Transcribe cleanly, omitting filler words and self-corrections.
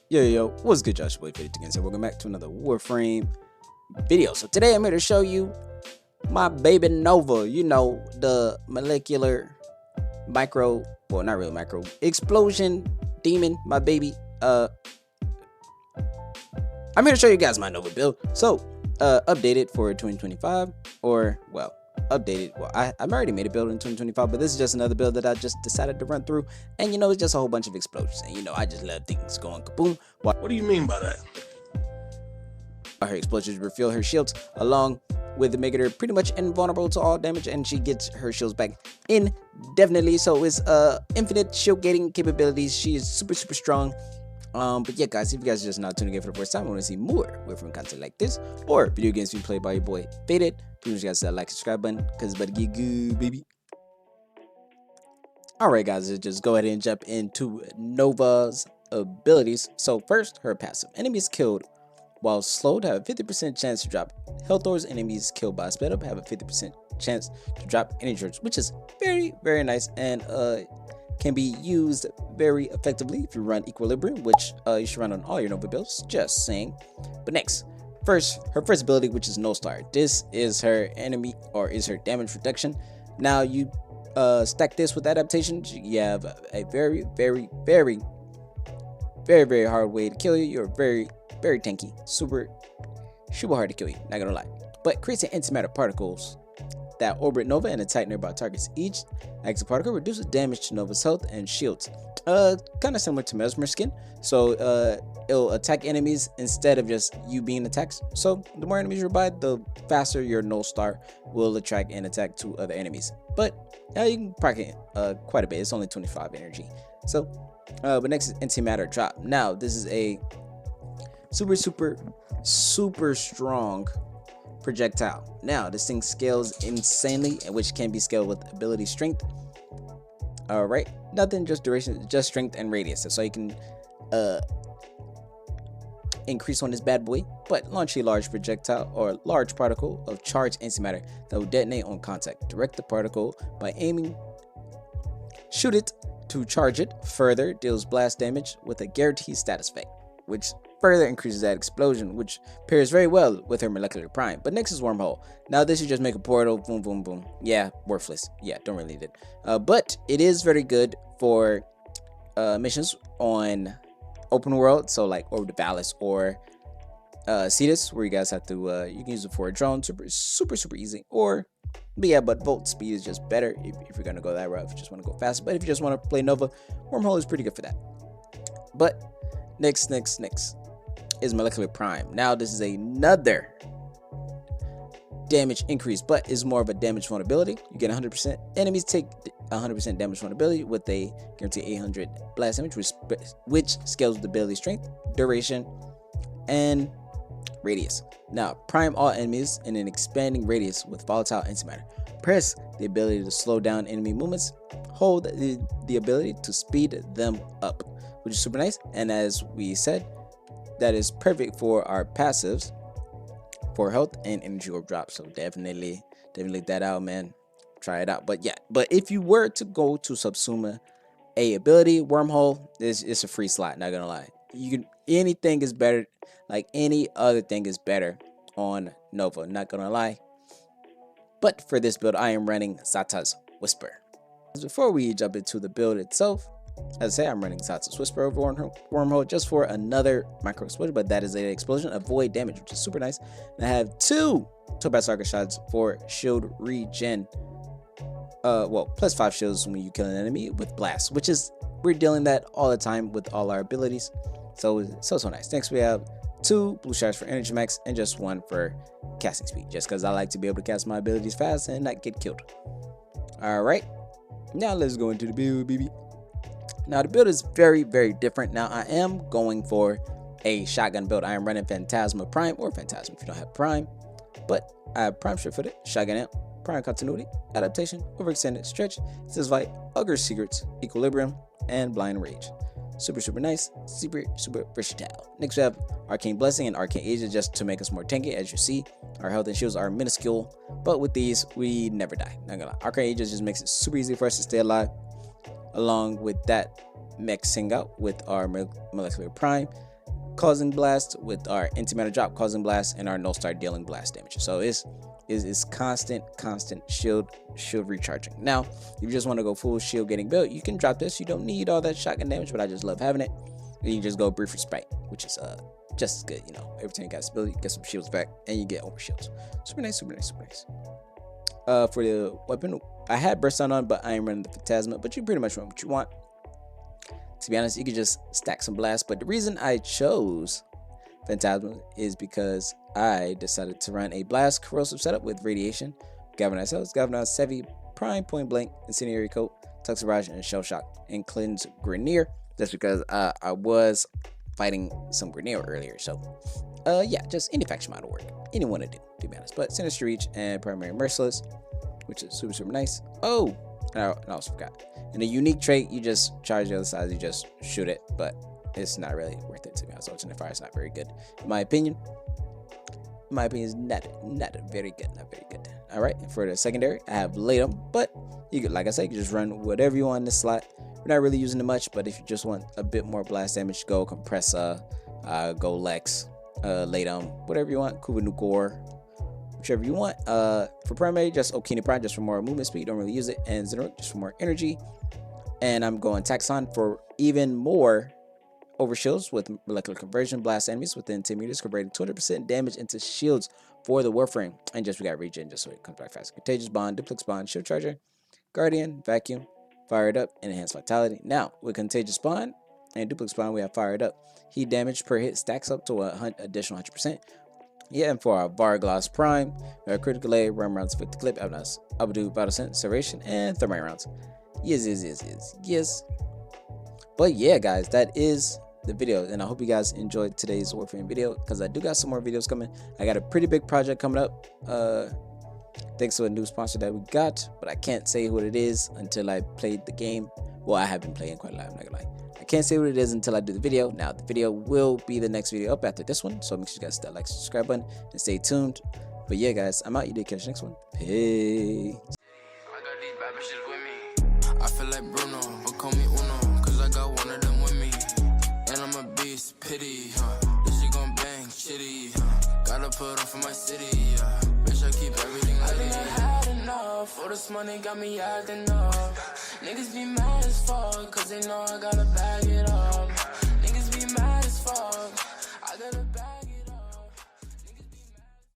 Yo, what's good, Josh? Boy, Faded again. So welcome back to another Warframe video. So today I'm here to show you my baby Nova. You know, the molecular micro, well, not really micro, explosion demon, my baby. I'm here to show you guys my Nova build. So, updated for 2025, or well, updated. Well, I've already made a build in 2025, but this is just another build that I just decided to run through. And you know, it's just a whole bunch of explosions. And you know, I just love things going kaboom. What do you mean by that? Her explosions refill her shields, along with making her pretty much invulnerable to all damage, and she gets her shields back indefinitely. So it's infinite shield gating capabilities. She is super strong. But yeah, guys, if you guys are just now tuning in for the first time, I want to see more Warframe content like this, or video games being played by your boy Faded. Please guys that like, subscribe button, cause it's about to get good, baby. Alright guys, let's just go ahead and jump into Nova's abilities. So first, her passive. Enemies killed while slowed have a 50% chance to drop health, or enemies killed by sped up have a 50% chance to drop energy charge, which is very nice, and can be used very effectively if you run Equilibrium, which you should run on all your Nova builds, just saying. But next, her first ability, which is No Star. This is her enemy, or is her damage reduction. Now you stack this with adaptation, you have a very hard way to kill you. You're very tanky, super hard to kill you, not gonna lie. But creates an antimatter particles that orbit Nova and attack nearby targets. Each active particle reduces damage to Nova's health and shields. Kind of similar to Mesmer skin. So it'll attack enemies instead of just you being attacked. So the more enemies you buy, the faster your No Star will attract and attack to other enemies. But you can proc it quite a bit. It's only 25 energy. So but next is antimatter drop. Now this is a super strong projectile. Now this thing scales insanely, which can be scaled with ability strength. All right, nothing, just duration, just strength and radius, so you can increase on this bad boy. But launch a large projectile or large particle of charged antimatter that will detonate on contact. Direct the particle by aiming, shoot it to charge it. Further deals blast damage with a guaranteed status effect, which further increases that explosion, which pairs very well with her molecular prime. But next is Wormhole. Now this you just make a portal, boom. Yeah, worthless. Yeah, don't really need it. But it is very good for missions on open world, so like Orb of Valis or Cetus, where you guys have to you can use it for a drone. Super easy. Or but Volt speed is just better if you're gonna go that route, if you just want to go fast. But if you just want to play Nova, Wormhole is pretty good for that. But next is Molecular Prime. Now this is another damage increase, but is more of a damage vulnerability. You get 100%. Enemies take 100% damage vulnerability with a guaranteed 800 blast damage, which scales with ability strength, duration, and radius. Now prime all enemies in an expanding radius with volatile antimatter. Press the ability to slow down enemy movements. Hold the ability to speed them up, which is super nice. And as we said, that is perfect for our passives for health and energy orb drop. So definitely that out, man. Try it out. But yeah, but if you were to go to Subsuma a ability, Wormhole is a free slot, not gonna lie. You can, anything is better, like any other thing is better on Nova, not gonna lie. But for this build, I am running Zata's Whisper. Before we jump into the build itself, as I say, I'm running Zata's Whisper over Wormhole just for another micro explosion, but that is an explosion, avoid damage, which is super nice. And I have 2 Topaz Arca shots for shield regen. Well, +5 shields when you kill an enemy with blast, which is, we're dealing that all the time with all our abilities. So nice. Next we have 2 blue shards for energy max and just 1 for casting speed, just because I like to be able to cast my abilities fast and not get killed. All right, now let's go into the build, baby. Now the build is very different. Now I am going for a shotgun build. I am running Phantasma Prime, or Phantasma if you don't have Prime, but I have Prime Sure-Footed, Shotgun Amp, Prime Continuity, Adaptation, Overextended Stretch, Says Fight, Ogre's Secrets, Equilibrium, and Blind Rage. Super nice, super versatile. Next we have Arcane Blessing and Arcane Agent, just to make us more tanky. As you see, our health and shields are minuscule, but with these we never die, not gonna lie. Arcane Agent just makes it super easy for us to stay alive. Along with that, mixing out with our Molecular Prime, causing blast, with our antimatter drop causing blast, and our null star dealing blast damage. So it's constant shield recharging. Now, if you just want to go full shield getting built, you can drop this. You don't need all that shotgun damage, but I just love having it. And you just go brief respite, which is just as good. You know, every time you got stability, you get some shields back, and you get over shields. Super nice. For the weapon, I had burst on, but I ain't running the Phantasma. But you pretty much run what you want. To be honest, you could just stack some blasts. But the reason I chose Phantasma is because I decided to run a blast corrosive setup with radiation, galvanized cells, galvanized heavy, prime, point blank, incendiary coat, toxic barrage, and shell shock, and cleanse Grenier. That's because I was fighting some Grenier earlier. So yeah, just any faction model work, anyone to do, to be honest. But sinister reach and primary merciless, which is super nice. Oh, and I also forgot. And a unique trait, you just charge the other side, you just shoot it, but it's not really worth it, to be honest. Alternate fire is not very good, in my opinion. Is not very good, All right, and for the secondary, I have Latum, but you could, like I said, you can just run whatever you want in this slot. We're not really using it much, but if you just want a bit more blast damage, go Compressor, go Lex, Latum, whatever you want, Kuba Nukor, whichever you want. For primary, just Okina Prime, just for more movement speed, don't really use it, and Zenrook, just for more energy. And I'm going Taxon for even more overshields with molecular conversion, blast enemies within 10 meters, converting 200% damage into shields for the Warframe. And just we got regen, just so it comes back fast. Contagious Bond, Duplex Bond, Shield Charger, Guardian, Vacuum, Fired Up, and Enhanced Vitality. Now, with Contagious Bond and Duplex Bond, we have Fired Up. Heat damage per hit stacks up to an additional 100%. Yeah, and for our Varglass Prime, we have Critical A, Ram Rounds, 50 Clip, Abadu, Battle Sense, Serration, and Thermite Rounds. Yes. But yeah, guys, that is the video, and I hope you guys enjoyed today's Warframe video, because I do got some more videos coming. I got a pretty big project coming up, thanks to a new sponsor that we got, but I can't say what it is until I played the game. Well, I have been playing quite a lot, I'm not gonna lie. I can't say what it is until I do the video. Now, the video will be the next video up after this one, so make sure you guys hit that like, subscribe button, and stay tuned. But yeah, guys, I'm out. You did catch the next one. Peace. I feel like Bruno, but call me Uno, cause I got one of them with me. And I'm a beast, pity, this shit gon' bang, shitty, gotta put on for my city, bitch, I keep everything I think I had enough, all this money got me acting up. Niggas be mad as fuck, cause they know I got a